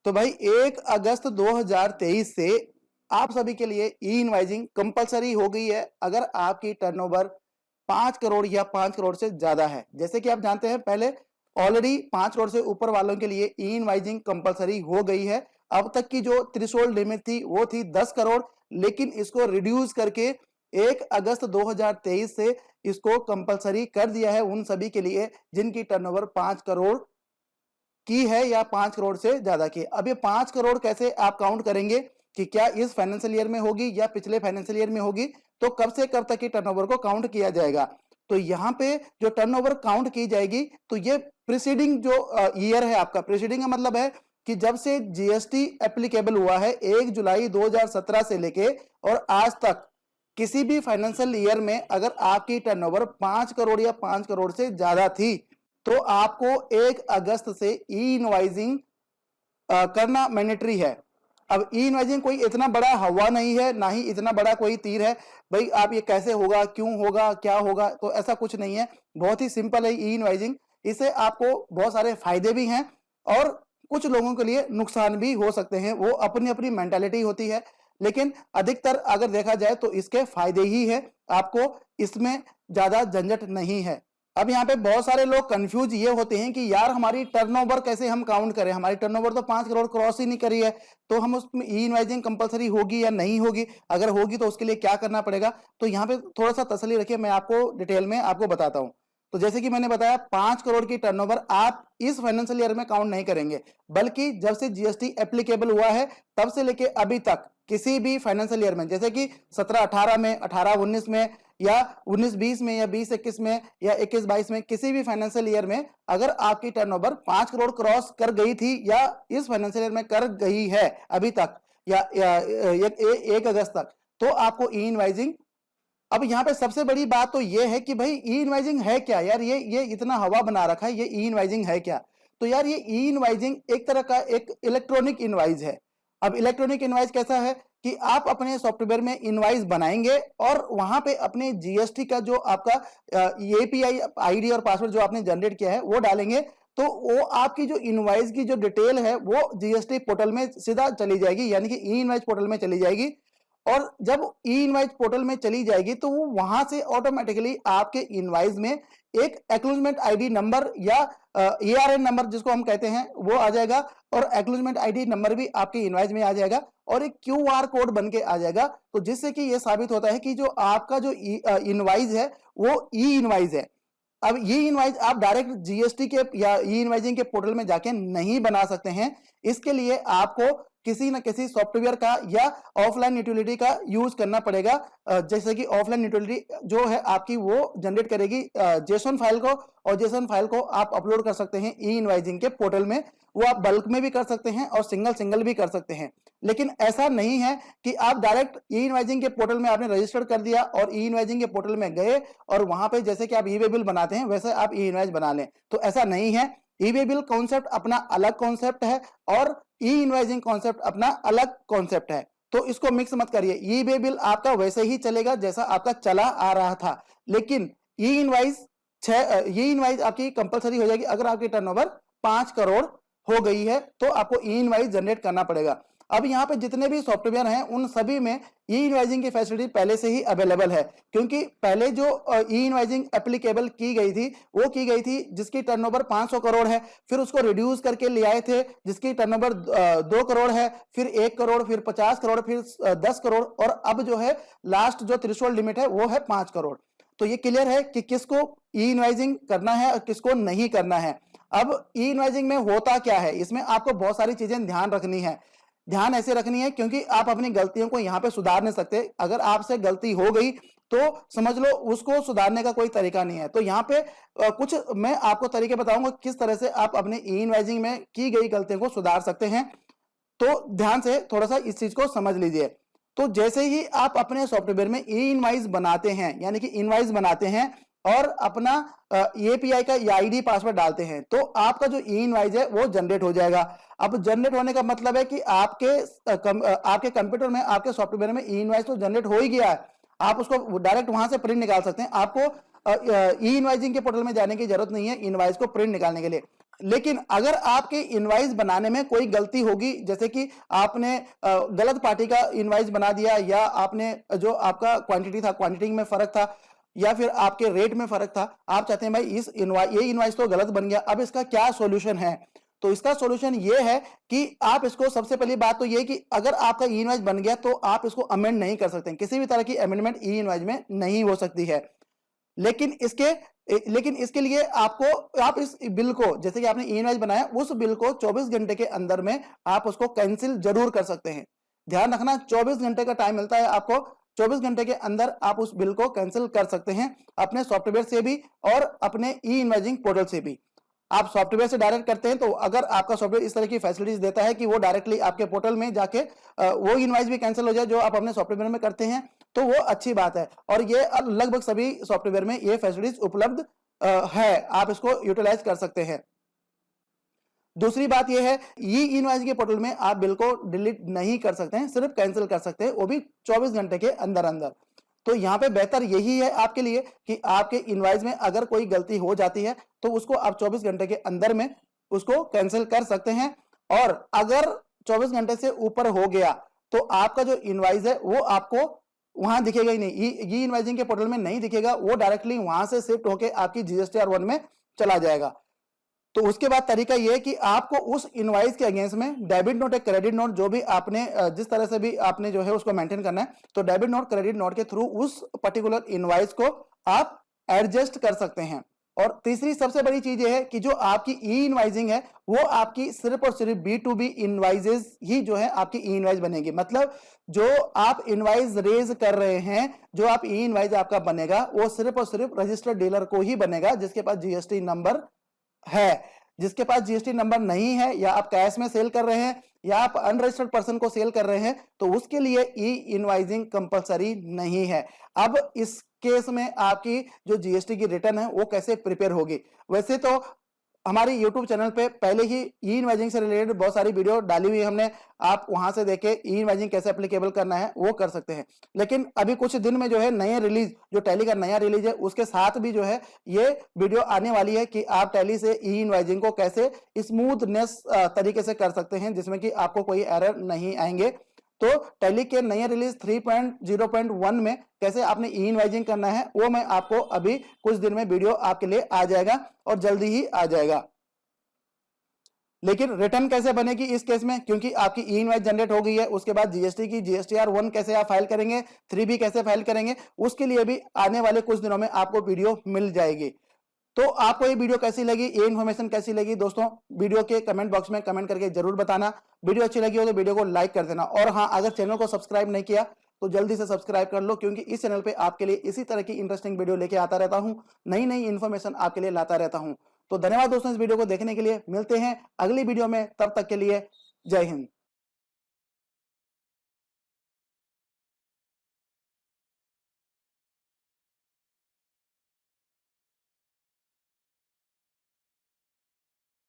तो भाई 1 अगस्त 2023 से आप सभी के लिए ई इनवाइजिंग कंपलसरी हो गई है अगर आपकी टर्नओवर 5 करोड़ या 5 करोड़ से ज्यादा है। जैसे कि आप जानते हैं पहले ऑलरेडी 5 करोड़ से ऊपर वालों के लिए ई इनवाइजिंग कंपलसरी हो गई है। अब तक की जो थ्रेशोल्ड लिमिट थी वो थी 10 करोड़, लेकिन इसको रिड्यूस करके 1 अगस्त 2023 से इसको कंपलसरी कर दिया है उन सभी के लिए जिनकी टर्नओवर 5 करोड़ की है या 5 करोड़ से ज्यादा की। अब ये 5 करोड़ कैसे आप काउंट करेंगे कि क्या इस फाइनेंशियल ईयर में होगी या पिछले फाइनेंशियल ईयर में होगी, तो कब से कब तक की टर्नओवर को काउंट किया जाएगा। तो यहाँ पे जो टर्नओवर काउंट की जाएगी तो ये प्रीसीडिंग जो ईयर है आपका, प्रीसीडिंग का मतलब है कि जब से जीएसटी एप्लीकेबल हुआ है 1 जुलाई 2017 से लेके और आज तक किसी भी फाइनेंशियल ईयर में अगर आपकी टर्नओवर 5 करोड़ या 5 करोड़ से ज्यादा थी तो आपको 1 अगस्त से ई इनवाइजिंग करना मैंडेटरी है। अब ई इनवाइजिंग कोई इतना बड़ा हवा नहीं है, ना ही इतना बड़ा कोई तीर है भाई आप ये कैसे होगा, क्यों होगा, क्या होगा, तो ऐसा कुछ नहीं है। बहुत ही सिंपल है ई इनवाइजिंग। इससे आपको बहुत सारे फायदे भी हैं और कुछ लोगों के लिए नुकसान भी हो सकते हैं, वो अपनी अपनी मेंटालिटी होती है, लेकिन अधिकतर अगर देखा जाए तो इसके फायदे ही है, आपको इसमें ज्यादा झंझट नहीं है। अब यहाँ पे बहुत सारे लोग कंफ्यूज ये होते हैं कि यार हमारी टर्नओवर कैसे हम काउंट करें, हमारी टर्नओवर तो 5 करोड़ क्रॉस ही नहीं करी है, तो हम उसमें ई इनवाइजिंग कंपलसरी होगी या नहीं होगी, अगर होगी तो उसके लिए क्या करना पड़ेगा। तो यहाँ पे थोड़ा सा तसल्ली रखिए, मैं आपको डिटेल में आपको बताता हूँ। तो जैसे कि मैंने बताया 5 करोड़ की टर्नओवर आप इस फाइनेंशियल ईयर में काउंट नहीं करेंगे, बल्कि जब से जीएसटी एप्लीकेबल हुआ है तब से लेके अभी तक किसी भी फाइनेंशियल ईयर में, जैसे कि 17-18 में, 18-19 में या 19-20 में या 20-21 में या 21-22 में, किसी भी फाइनेंशियल ईयर में अगर आपकी टर्नओवर 5 करोड़ क्रॉस कर गई थी या इस फाइनेंशियल ईयर में कर गई है अभी तक या 1 अगस्त तक, तो आपको ई इनवाइजिंग। अब यहाँ पे सबसे बड़ी बात तो ये है कि भाई ई इनवाइजिंग है क्या यार, ये इतना हवा बना रखा है, ये ई इनवाइजिंग है क्या। तो यार ये ई इनवाइजिंग एक तरह का एक इलेक्ट्रॉनिक इनवाइज है। अब इलेक्ट्रॉनिक इनवाइस कैसा है कि आप अपने सॉफ्टवेयर में इनवाइस बनाएंगे और वहां पे अपने जीएसटी का जो आपका एपीआई आईडी और पासवर्ड जो आपने जनरेट किया है वो डालेंगे, तो वो आपकी जो इनवाइस की जो डिटेल है वो जीएसटी पोर्टल में सीधा चली जाएगी, यानी कि ई इनवाइस पोर्टल में चली जाएगी। और जब ई इनवाइस पोर्टल में चली जाएगी तो वो वहां से ऑटोमेटिकली आपके इनवाइस में एक एक्नॉलेजमेंट आईडी नंबर या एआरएन नंबर जिसको हम कहते हैं वो आ जाएगा, और एक्नॉलेजमेंट आईडी नंबर भी आपके इनवाइस में आ जाएगा और एक क्यूआर कोड बन के आ जाएगा। तो जिससे कि ये साबित होता है कि जो आपका जो इनवाइस है वो ई इनवाइस है। अब ये इनवाइस आप डायरेक्ट जीएसटी के या ई इनवाइजिंग के पोर्टल में जाके नहीं बना सकते हैं, इसके लिए आपको किसी न किसी सॉफ्टवेयर का या ऑफलाइन यूटिलिटी का यूज करना पड़ेगा। जैसे कि ऑफलाइन यूटिलिटी जो है आपकी वो जनरेट करेगी जेसन फाइल को, और जेसन फाइल को आप अपलोड कर सकते हैं ई इनवाइजिंग के पोर्टल में। वो आप बल्क में भी कर सकते हैं और सिंगल सिंगल भी कर सकते हैं, लेकिन ऐसा नहीं है कि आप डायरेक्ट ई इनवाइजिंग के पोर्टल में आपने रजिस्टर कर दिया और ई इनवाइजिंग के पोर्टल में गए और वहां पे जैसे कि आप ई वे बिल बनाते हैं वैसे आप ई इनवाइस बना लें, तो ऐसा नहीं है। ई वे बिल कॉन्सेप्ट अपना अलग कॉन्सेप्ट है और ई इनवाइजिंग कॉन्सेप्ट अपना अलग कॉन्सेप्ट है, तो इसको मिक्स मत करिए। ई वे बिल आपका वैसे ही चलेगा जैसा आपका चला आ रहा था, लेकिन ई इनवाइस आपकी कंपलसरी हो जाएगी अगर आपकी टर्नओवर 5 करोड़ हो गई है, तो आपको ई इनवाइस जनरेट करना पड़ेगा। अब यहाँ पे जितने भी सॉफ्टवेयर हैं उन सभी में ई इनवाइजिंग की फैसिलिटी पहले से ही अवेलेबल है, क्योंकि पहले जो ई इनवाइजिंग एप्लीकेबल की गई थी वो की गई थी जिसकी टर्नओवर 500 करोड़ है, फिर उसको रिड्यूस करके ले आए थे जिसकी टर्नओवर 2 करोड़ है, फिर 1 करोड़, फिर 50 करोड़, फिर 10 करोड़, और अब जो है लास्ट जो थ्रेशोल्ड लिमिट है वो है 5 करोड़। तो ये क्लियर है कि किसको ई इनवाइजिंग करना है और किसको नहीं करना है। अब ई इनवाइजिंग में होता क्या है, इसमें आपको बहुत सारी चीजें ध्यान रखनी है, ध्यान ऐसे रखनी है क्योंकि आप अपनी गलतियों को यहां पे सुधार नहीं सकते। अगर आपसे गलती हो गई तो समझ लो उसको सुधारने का कोई तरीका नहीं है। तो यहाँ पे कुछ मैं आपको तरीके बताऊंगा किस तरह से आप अपने ई इनवाइजिंग में की गई गलतियों को सुधार सकते हैं, तो ध्यान से थोड़ा सा इस चीज को समझ लीजिए। तो जैसे ही आप अपने सॉफ्टवेयर में ई इनवाइस बनाते हैं, यानी कि इनवाइस बनाते हैं और अपना एपीआई का आईडी पासवर्ड डालते हैं, तो आपका जो ई इनवाइस है वो जनरेट हो जाएगा। अब जनरेट होने का मतलब है कि आपके कंप्यूटर में, आपके सॉफ्टवेयर में ई इनवाइस तो जनरेट हो ही गया है, आप उसको डायरेक्ट वहां से प्रिंट निकाल सकते हैं। आपको ई इनवाइजिंग के पोर्टल में जाने की जरूरत नहीं है इनवाइस को प्रिंट निकालने के लिए। लेकिन अगर आपके इनवाइस बनाने में कोई गलती होगी, जैसे कि आपने गलत पार्टी का इनवाइस बना दिया, या आपने जो आपका क्वांटिटी था क्वांटिटी में फर्क था, या फिर आपके रेट में फर्क था, आप चाहते हैं भाई ये इनवाइस तो गलत बन गया, अब इसका क्या सॉल्यूशन है? तो इसका सॉल्यूशन ये है कि आप इसको, सबसे पहली बात तो ये कि अगर आपका ई इनवाइस बन गया तो आप इसको अमेंड नहीं कर सकते, किसी भी तरह की अमेंडमेंट ई इनवाइस में नहीं हो सकती है। लेकिन इसके लिए आपको, आप इस बिल को, जैसे कि आपने ई इनवाइस बनाया, उस बिल को 24 घंटे के अंदर में आप उसको कैंसिल जरूर कर सकते हैं। ध्यान रखना, 24 घंटे का टाइम मिलता है आपको, 24 घंटे के अंदर आप उस बिल को कैंसिल कर सकते हैं, अपने सॉफ्टवेयर से भी और अपने ई इनवाइजिंग पोर्टल से भी। आप सॉफ्टवेयर से डायरेक्ट करते हैं तो अगर आपका सॉफ्टवेयर इस तरह की फैसिलिटीज देता है कि वो डायरेक्टली आपके पोर्टल में जाके वो इनवाइस भी कैंसिल हो जाए जो आप अपने सॉफ्टवेयर में करते हैं, तो वो अच्छी बात है। और ये लगभग सभी सॉफ्टवेयर में ये फैसिलिटीज उपलब्ध है, आप इसको यूटिलाइज कर सकते हैं। दूसरी बात यह है, ई इनवाइस के पोर्टल में आप बिल को डिलीट नहीं कर सकते हैं, सिर्फ कैंसिल कर सकते हैं, वो भी 24 घंटे के अंदर अंदर। तो यहां पे बेहतर यही है आपके लिए कि आपके इनवाइस में अगर कोई गलती हो जाती है तो उसको आप 24 घंटे के अंदर में उसको कैंसिल कर सकते हैं। और अगर 24 घंटे से ऊपर हो गया तो आपका जो इनवाइस है वो आपको वहां दिखेगा ही नहीं, ई इनवाइसिंग के पोर्टल में नहीं दिखेगा, वो डायरेक्टली वहां से शिफ्ट होकर आपकी GSTR1 में चला जाएगा। तो उसके बाद तरीका यह है कि आपको उस इनवाइस के अगेंस्ट में डेबिट नोट या क्रेडिट नोट, जो भी आपने जिस तरह से भी आपने जो है उसको मेंटेन करना है, तो डेबिट नोट क्रेडिट नोट के थ्रू उस पर्टिकुलर इनवाइस को आप एडजस्ट कर सकते हैं। और तीसरी सबसे बड़ी चीज यह है कि जो आपकी ई इनवाइसिंग है वो आपकी सिर्फ और सिर्फ B2B इनवाइसेस ही जो है आपकी ई इनवाइस बनेगी। मतलब जो आप इनवाइस रेज कर रहे हैं, जो आप ई इनवाइस आपका बनेगा वो सिर्फ और सिर्फ रजिस्टर्ड डीलर को ही बनेगा जिसके पास GST नंबर है। जिसके पास GST नंबर नहीं है, या आप कैश में सेल कर रहे हैं या आप अनरजिस्टर्ड पर्सन को सेल कर रहे हैं, तो उसके लिए ई इनवाइसिंग कंपलसरी नहीं है। अब इस केस में आपकी जो GST की रिटर्न है वो कैसे प्रिपेयर होगी? वैसे तो हमारी YouTube चैनल पे पहले ही ई इनवाइजिंग से रिलेटेड बहुत सारी वीडियो डाली हुई है हमने, आप वहां से देखे ई इनवाइजिंग कैसे एप्लीकेबल करना है वो कर सकते हैं। लेकिन अभी कुछ दिन में जो है नए रिलीज, जो टैली का नया रिलीज है उसके साथ भी जो है ये वीडियो आने वाली है कि आप टैली से ई इनवाइजिंग को कैसे स्मूथनेस तरीके से कर सकते हैं जिसमें कि आपको कोई एरर नहीं आएंगे। तो टैली के नए रिलीज 3.0.1 में कैसे आपने ई इनवाइजिंग करना है वो मैं आपको अभी कुछ दिन में वीडियो आपके लिए आ जाएगा और जल्दी ही आ जाएगा। लेकिन रिटर्न कैसे बनेगी इस केस में, क्योंकि आपकी ई इनवाइस जनरेट हो गई है, उसके बाद GST की GSTR1 कैसे आप फाइल करेंगे, 3B कैसे फाइल करेंगे, उसके लिए भी आने वाले कुछ दिनों में आपको वीडियो मिल जाएगी। तो आपको ये वीडियो कैसी लगी, ये इन्फॉर्मेशन कैसी लगी दोस्तों, वीडियो के कमेंट बॉक्स में कमेंट करके जरूर बताना। वीडियो अच्छी लगी हो तो वीडियो को लाइक कर देना, और हाँ, अगर चैनल को सब्सक्राइब नहीं किया तो जल्दी से सब्सक्राइब कर लो, क्योंकि इस चैनल पे आपके लिए इसी तरह की इंटरेस्टिंग वीडियो लेके आता रहता हूं, नई नई इन्फॉर्मेशन आपके लिए लाता रहता हूं। तो धन्यवाद दोस्तों इस वीडियो को देखने के लिए, मिलते हैं अगली वीडियो में, तब तक के लिए जय हिंद।